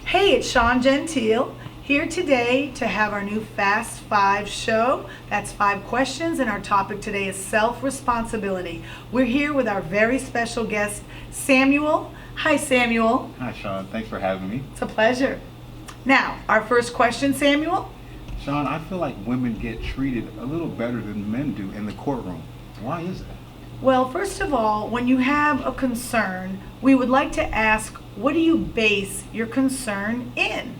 Hey, it's Gentile here today to have our new Fast 5 show. That's 5 questions, and our topic today is self-responsibility. We're here with our very special guest, Samuel. Hi, Samuel. Hi, Sean. Thanks for having me. It's a pleasure. Now, our first question, Samuel. Sean, I feel like women get treated a little better than men do in the courtroom. Why is that? Well, first of all, when you have a concern, we would like to ask, what do you base your concern in?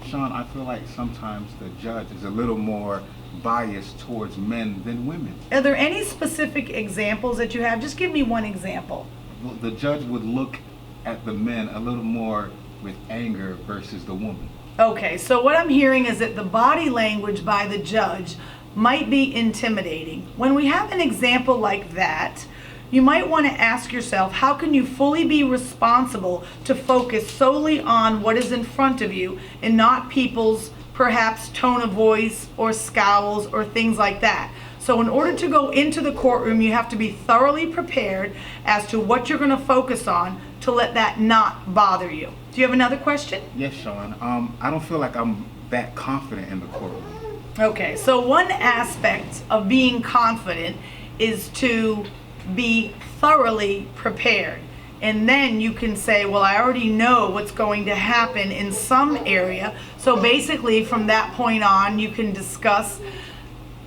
Sean, I feel like sometimes the judge is a little more biased towards men than women. Are there any specific examples that you have? Just give me one example. Well, the judge would look at the men a little more with anger versus the woman. Okay, so what I'm hearing is that the body language by the judge might be intimidating. When we have an example like that, you might want to ask yourself, how can you fully be responsible to focus solely on what is in front of you and not people's perhaps tone of voice or scowls or things like that? So in order to go into the courtroom, you have to be thoroughly prepared as to what you're going to focus on to let that not bother you. Do you have another question? Yes, Sean. I don't feel like I'm that confident in the courtroom. Okay, so one aspect of being confident is to be thoroughly prepared. And then you can say, well, I already know what's going to happen in some area. So basically, from that point on, you can discuss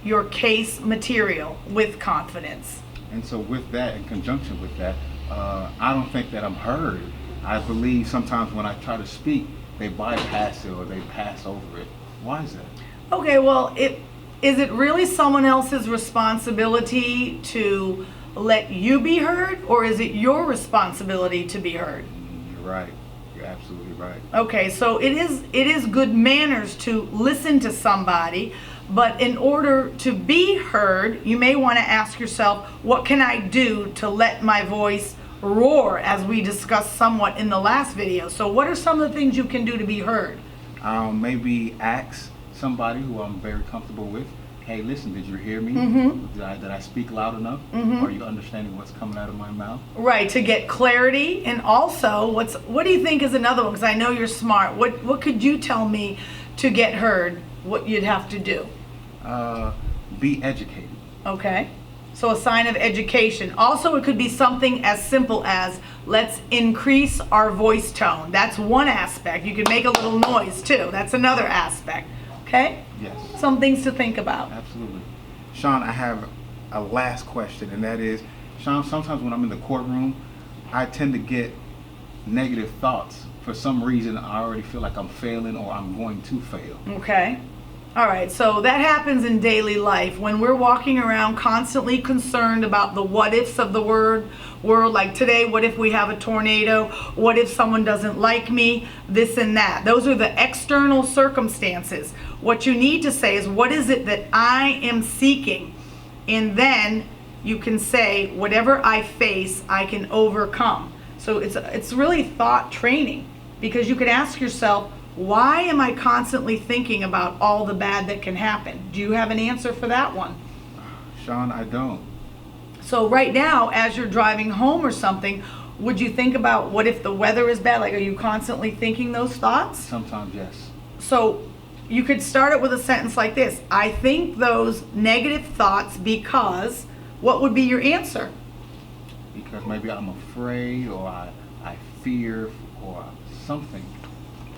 your case material with confidence. And so with that, in conjunction with that, I don't think that I'm heard. I believe sometimes when I try to speak, they bypass it or they pass over it. Why is that? Okay, well, is it really someone else's responsibility to let you be heard, or is it your responsibility to be heard? You're right. You're absolutely right. Okay, so it is good manners to listen to somebody, but in order to be heard, you may want to ask yourself, what can I do to let my voice roar, as we discussed somewhat in the last video? So what are some of the things you can do to be heard? Maybe ask somebody who I'm very comfortable with, hey, listen, did you hear me? Mm-hmm. Did I speak loud enough? Mm-hmm. Are you understanding what's coming out of my mouth? Right, to get clarity. And also, what do you think is another one? Because I know you're smart. What could you tell me to get heard, what you'd have to do? Be educated. Okay, so a sign of education. Also, it could be something as simple as, let's increase our voice tone. That's one aspect. You can make a little noise too. That's another aspect. Okay? Yes. Some things to think about. Absolutely. Sean, I have a last question, and that is, Sean, sometimes when I'm in the courtroom, I tend to get negative thoughts. For some reason, I already feel like I'm failing or I'm going to fail. Okay. All right, so that happens in daily life when we're walking around constantly concerned about the what ifs of the world. Like today, what if we have a tornado? What if someone doesn't like me? This and that. Those are the external circumstances. What you need to say is, what is it that I am seeking? And then you can say, whatever I face, I can overcome. So it's really thought training, because you can ask yourself, why am I constantly thinking about all the bad that can happen? Do you have an answer for that one? Sean, I don't. So right now, as you're driving home or something, would you think about what if the weather is bad? Like, are you constantly thinking those thoughts? Sometimes, yes. So you could start it with a sentence like this. I think those negative thoughts because, what would be your answer? Because maybe I'm afraid or I fear or something.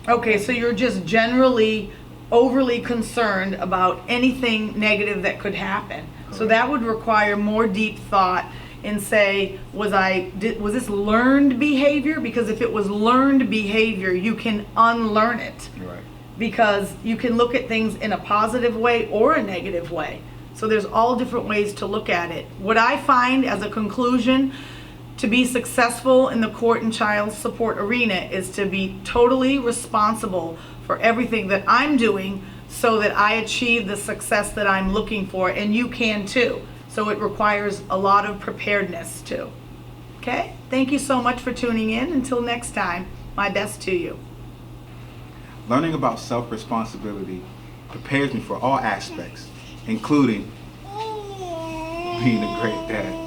Okay, so you're just generally overly concerned about anything negative that could happen. Correct. So that would require more deep thought and say, was this learned behavior? Because if it was learned behavior, you can unlearn it. Right. Because you can look at things in a positive way or a negative way. So there's all different ways to look at it. What I find as a conclusion, to be successful in the court and child support arena, is to be totally responsible for everything that I'm doing so that I achieve the success that I'm looking for, and you can too. So it requires a lot of preparedness too. Okay? Thank you so much for tuning in. Until next time, my best to you. Learning about self-responsibility prepares me for all aspects, including being a great dad.